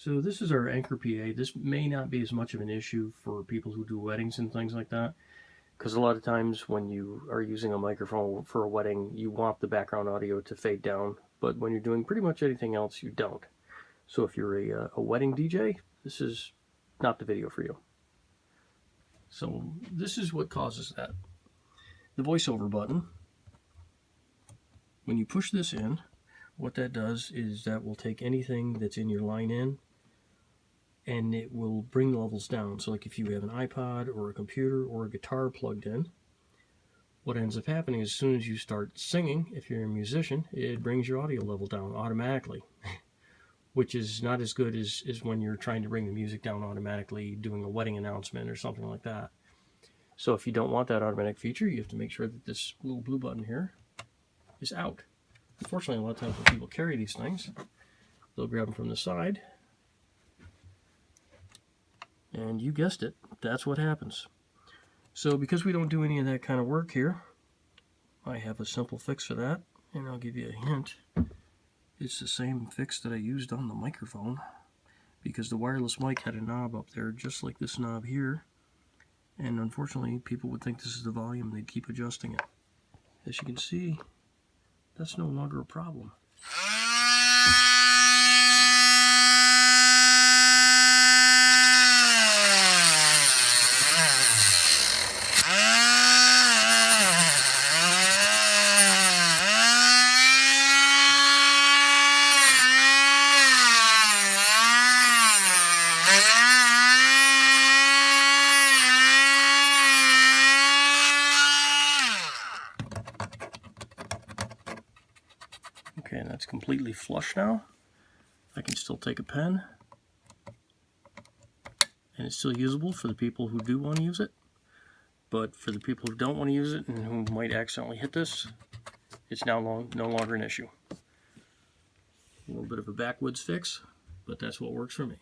So this is our Anchor PA. This may not be as much of an issue for people who do weddings and things like that, because a lot of times when you are using a microphone for a wedding, you want the background audio to fade down, but when you're doing pretty much anything else, you don't. So if you're a wedding DJ, this is not the video for you. So this is what causes that. The voiceover button, when you push this in, what that does is that will take anything that's in your line in and it will bring levels down. So like if you have an iPod or a computer or a guitar plugged in, what ends up happening is as soon as you start singing, if you're a musician, it brings your audio level down automatically, which is not as good as when you're trying to bring the music down automatically doing a wedding announcement or something like that. So if you don't want that automatic feature, you have to make sure that this little blue button here is out. Unfortunately, a lot of times when people carry these things, they'll grab them from the side, and you guessed it, that's what happens. So because we don't do any of that kind of work here, I have a simple fix for that, and I'll give you a hint. It's the same fix that I used on the microphone, because the wireless mic had a knob up there just like this knob here, and unfortunately people would think this is the volume, they'd keep adjusting it. As you can see, that's no longer a problem. Okay, and that's completely flush now. I can still take a pen, and it's still usable for the people who do want to use it. But for the people who don't want to use it and who might accidentally hit this, it's now no longer an issue. A little bit of a backwoods fix, but that's what works for me.